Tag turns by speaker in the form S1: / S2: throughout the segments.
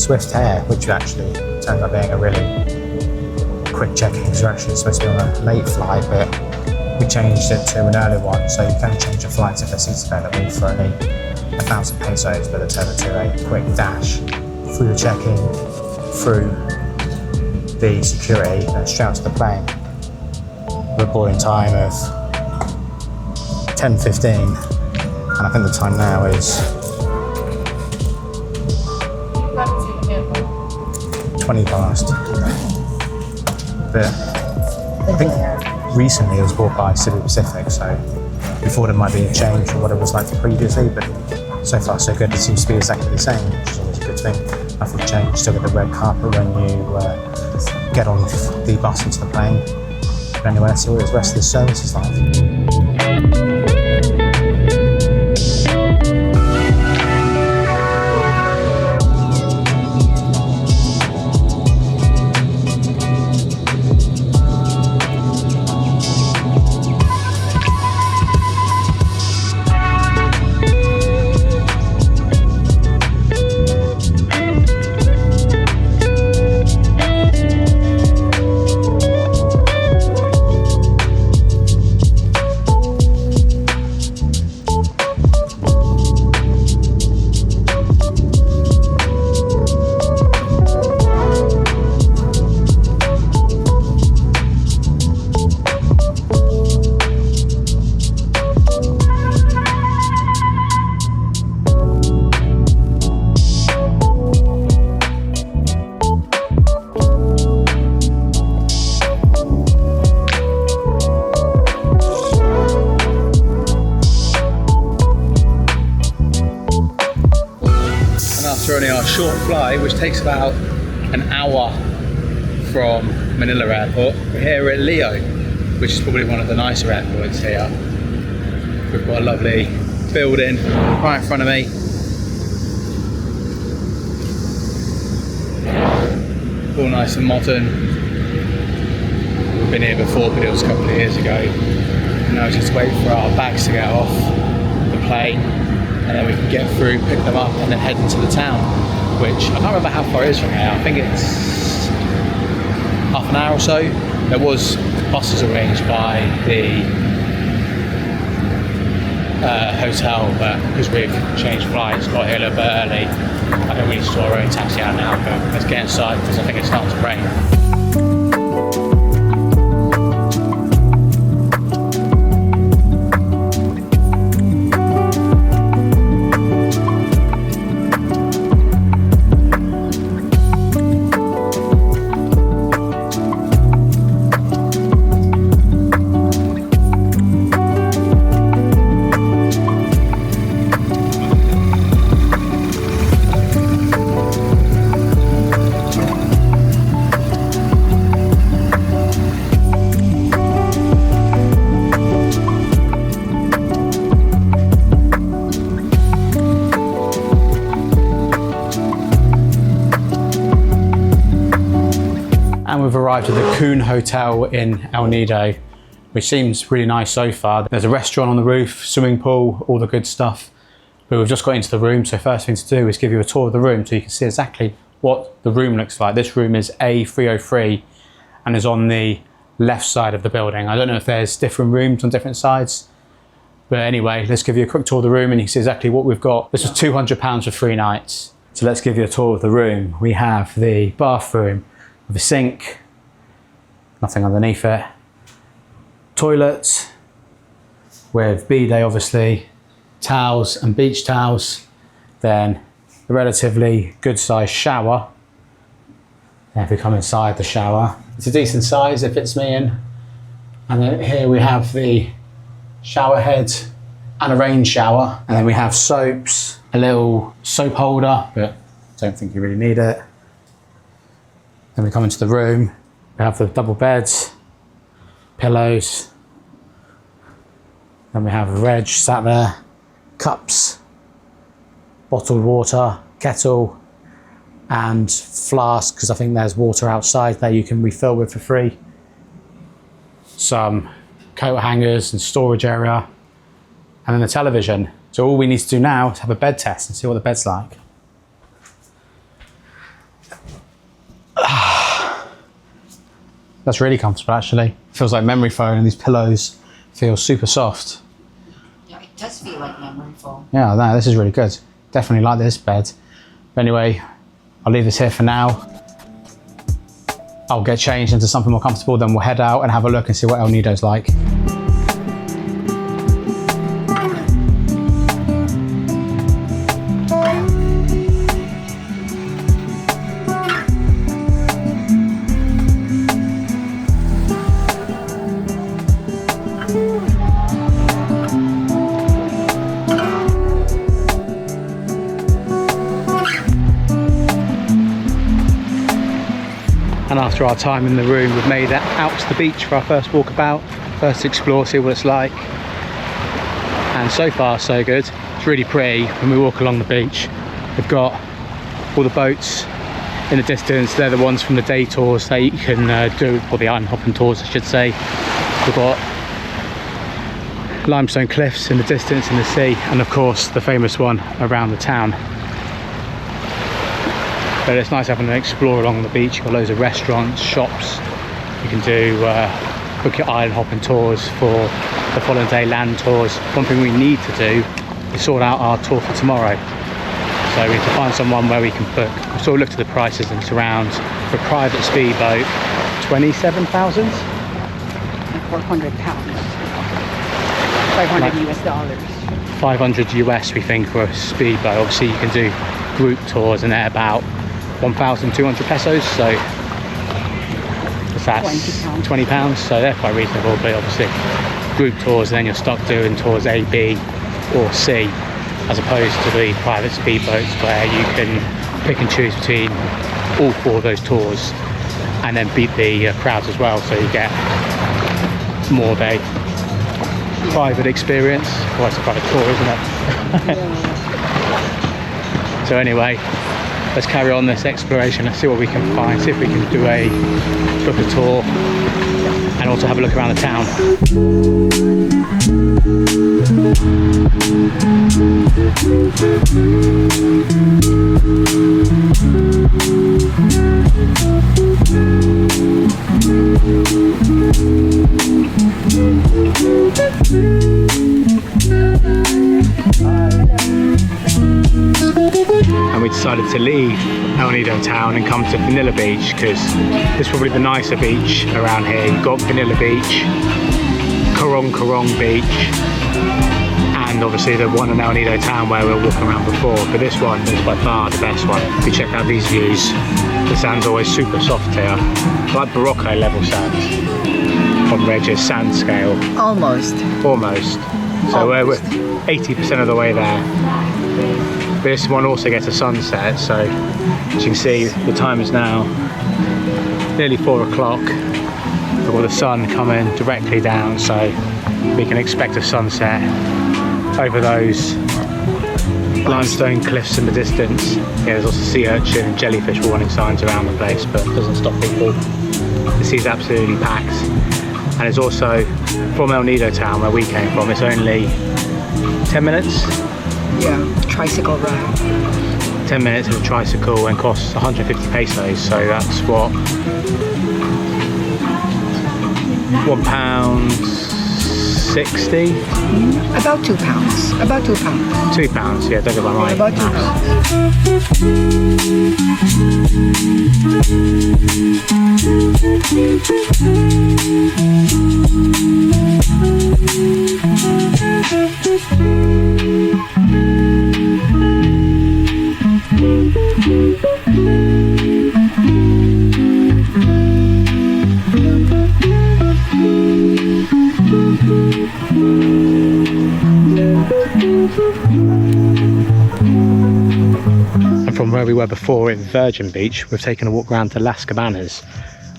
S1: Swift Air, which actually turned up being a really quick check-in because we're actually supposed to be on a late flight, but we changed it to an early one, so you can change your flights if the seats available for only 1,000 pesos, but it's over to a quick dash through the check-in, through the security, and straight out to the plane. With a boarding time of 10:15, and I think the time now is 20 past. But I think recently it was bought by Cebu Pacific, so we thought it might be a change from what it was like previously, but so far so good. It seems to be exactly the same, which is always a good thing. Nothing changed, still get the red carpet when you get on the bus into the plane. But anyway, let's see what the rest of the service is like.
S2: After only our short flight, which takes about an hour from Manila airport, we're here at Lido, which is probably one of the nicer airports here. We've got a lovely building right in front of me. All nice and modern. We've been here before, but it was a couple of years ago. And now we just wait for our bags to get off the plane, and then we can get through, pick them up, and then head into the town, which I can't remember how far it is from here. I think it's half an hour or so. There was buses arranged by the hotel, but because we've changed flights, got here a little bit early, I think we need to sort our own taxi out now, but let's get inside because I think it's starting to rain. And we've arrived at the Coon Hotel in El Nido, which seems really nice so far. There's a restaurant on the roof, swimming pool, all the good stuff. But we've just got into the room, so first thing to do is give you a tour of the room so you can see exactly what the room looks like. This room is A303 and is on the left side of the building. I don't know if there's different rooms on different sides, but anyway, let's give you a quick tour of the room and you can see exactly what we've got. This was £200 for 3 nights. So let's give you a tour of the room. We have the bathroom with a sink, nothing underneath it, toilet with bidet obviously, towels and beach towels, then a relatively good sized shower. And if we come inside the shower, it's a decent size, it fits me in. And then here we have the shower head and a rain shower. And then we have soaps, a little soap holder, but I don't think you really need it. Then we come into the room, we have the double beds, pillows. Then we have a Reg sat there, cups, bottled water, kettle, and flask, because I think there's water outside there you can refill with for free. Some coat hangers and storage area, and then the television. So all we need to do now is have a bed test and see what the bed's like. That's really comfortable actually. Feels like memory foam, and these pillows feel super soft.
S3: Yeah, it does feel like memory foam.
S2: Yeah, no, this is really good. Definitely like this bed. But anyway, I'll leave this here for now. I'll get changed into something more comfortable, then we'll head out and have a look and see what El Nido's like. And after our time in the room, we've made it out to the beach for our first walkabout, first explore, see what it's like. And so far, so good. It's really pretty when we walk along the beach. We've got all the boats in the distance. They're the ones from the day tours that you can do, or the island hopping tours, I should say. We've got limestone cliffs in the distance in the sea, and of course the famous one around the town. But it's nice having an explore along the beach. You've got loads of restaurants, shops. You can do book your island hopping tours for the following day, land tours. One thing we need to do is sort out our tour for tomorrow. So we need to find someone where we can book. We've sort of looked at the prices, and it's around, for a private speedboat, 27,000?
S3: 400 pounds. 500 US dollars.
S2: 500 US we think for a speedboat. Obviously you can do group tours, and they're about 1,200 pesos, so that's £20, so they're quite reasonable. But obviously group tours, and then you're stuck doing tours A, B or C, as opposed to the private speedboats where you can pick and choose between all 4 of those tours and then beat the crowds as well, so you get more of a private experience. Well, it's a private tour, isn't it?
S3: Yeah.
S2: So anyway, let's carry on this exploration. Let's see what we can find, see if we can book a tour, and also have a look around the town. And we decided to leave El Nido town and come to Manila Beach, because this is probably the nicer beach around here. You've got Manila Beach, Karong Beach, and obviously the one in El Nido town where we were walking around before. But this one is by far the best one. If you check out these views, the sand's always super soft here, like Barocco level sand on Reg's sand scale.
S3: Almost.
S2: So we're 80% of the way there. This one also gets a sunset, so as you can see, the time is now nearly 4 o'clock. We've got the sun coming directly down, so we can expect a sunset over those limestone cliffs in the distance. Yeah, there's also sea urchin and jellyfish warning signs around the place, but it doesn't stop people. The sea's absolutely packed. And it's also from El Nido town, where we came from. It's only 10 minutes.
S3: Yeah, tricycle ride.
S2: 10 minutes of a tricycle, and costs 150 pesos, so that's what, £1.60?
S3: About £2. About £2.
S2: £2, yeah, don't get my mind.
S3: About £2.
S2: And from where we were before in Virgin Beach, we've taken a walk around to Las Cabanas,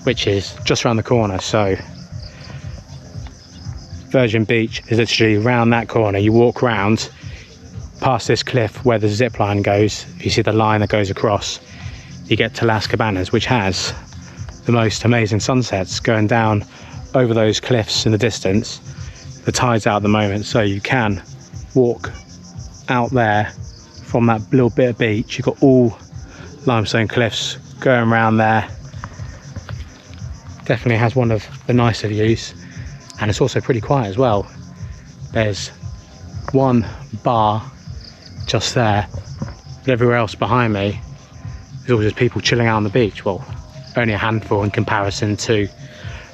S2: which is just around the corner. So Virgin Beach is literally around that corner. You walk round past this cliff where the zip line goes. If you see the line that goes across, you get to Las Cabanas, which has the most amazing sunsets going down over those cliffs in the distance. The tide's out at the moment, so you can walk out there from that little bit of beach. You've got all limestone cliffs going around there, Definitely has one of the nicer views, and it's also pretty quiet as well. There's one bar just there, but everywhere else behind me there's all just people chilling out on the beach. Well, only a handful in comparison to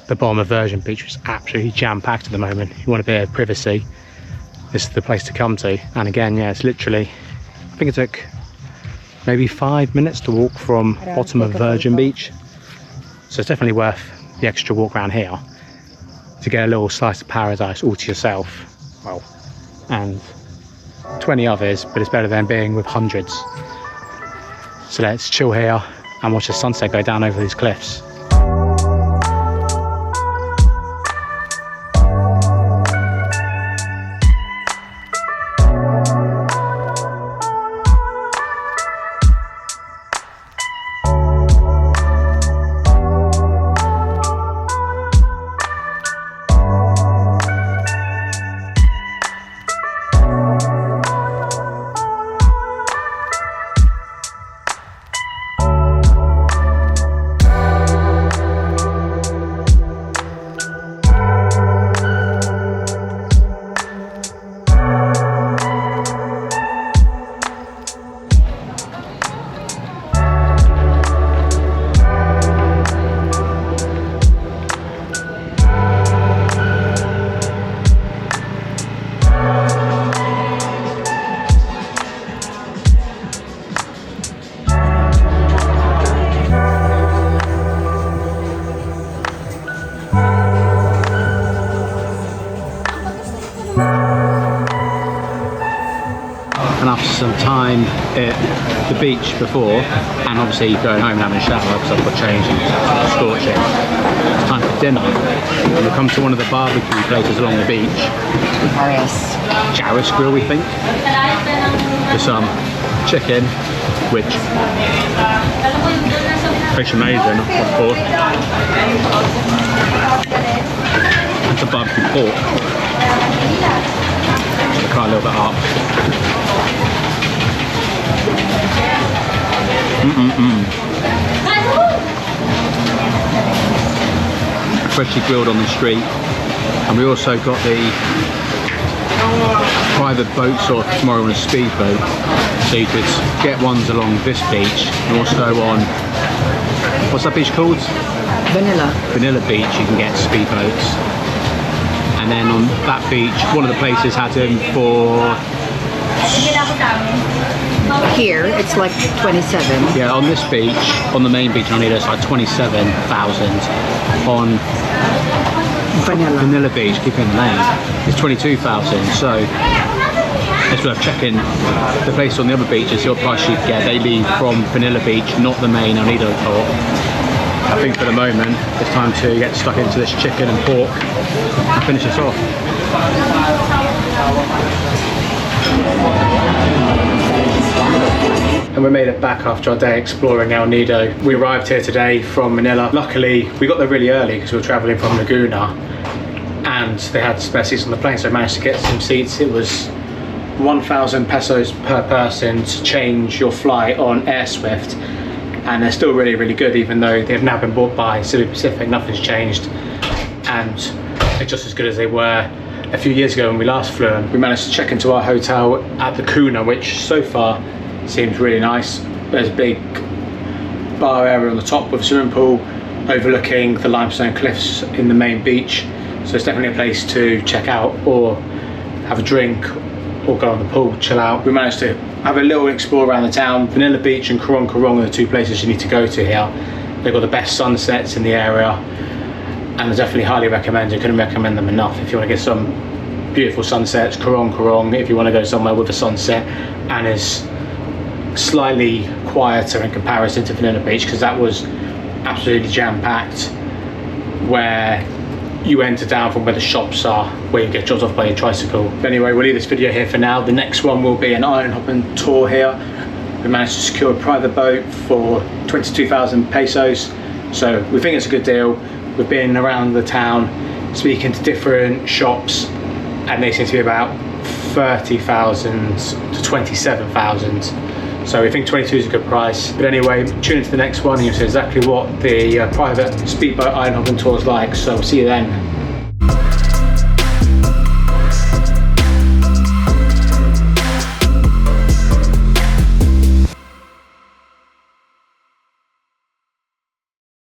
S2: the bottom of Virgin Beach, which is absolutely jam-packed at the moment. You want a bit of privacy, this is the place to come to. And again, yeah, it's literally, I think it took maybe 5 minutes to walk from bottom of Virgin Beach, so it's definitely worth the extra walk around here to get a little slice of paradise all to yourself. Well, and 20 others, but it's better than being with hundreds. So let's chill here and watch the sunset go down over these cliffs. And after some time at the beach before, and obviously going home and having a shower because I've got changing, scorching, it's time for dinner. And we come to one of the barbecue places along the beach. Jarvis Grill, we think. For some chicken, which tastes amazing, of course. And some barbecue pork. So cut a little bit up. Freshly grilled on the street, and we also got the private boat sort tomorrow on a speedboat, so you could get ones along this beach and also on, what's that beach called? Vanilla Beach. You can get speedboats, and then on that beach one of the places had them for
S3: Here, it's like 27.
S2: Yeah, on this beach, on the main beach on Nido, it's like 27,000. On Vanilla Beach, keep in the name, it's 22,000. So it's worth checking the place on the other beaches, what price you get. They leave from Vanilla Beach, not the main El Nido port. I think for the moment, it's time to get stuck into this chicken and pork and finish this off. And we made it back after our day exploring El Nido. We arrived here today from Manila. Luckily, we got there really early because we were traveling from Laguna, and they had spare seats on the plane, so I managed to get some seats. It was 1,000 pesos per person to change your flight on AirSwift, and they're still really, really good, even though they've now been bought by Cebu Pacific. Nothing's changed, and they're just as good as they were a few years ago when we last flew. And we managed to check into our hotel at the Cuna, which so far seems really nice. There's a big bar area on the top with a swimming pool overlooking the limestone cliffs in the main beach, so it's definitely a place to check out or have a drink or go on the pool, chill out. We managed to have a little explore around the town. Vanilla Beach and Korong Korong are the two places you need to go to here. They've got the best sunsets in the area, and I definitely highly recommend. I couldn't recommend them enough if you want to get some beautiful sunsets. Korong Korong if you want to go somewhere with a sunset and is slightly quieter in comparison to Vanilla Beach, because that was absolutely jam-packed, where you enter down from where the shops are, where you get dropped off by your tricycle. But anyway, we'll leave this video here for now. The next one will be an island hopping tour here. We managed to secure a private boat for 22,000 pesos, so we think it's a good deal. We've been around the town speaking to different shops, and they seem to be about 30,000 to 27,000. So we think 22 is a good price. But anyway, tune into the next one and you'll see exactly what the private speedboat island hopping tour is like. So we'll see you then.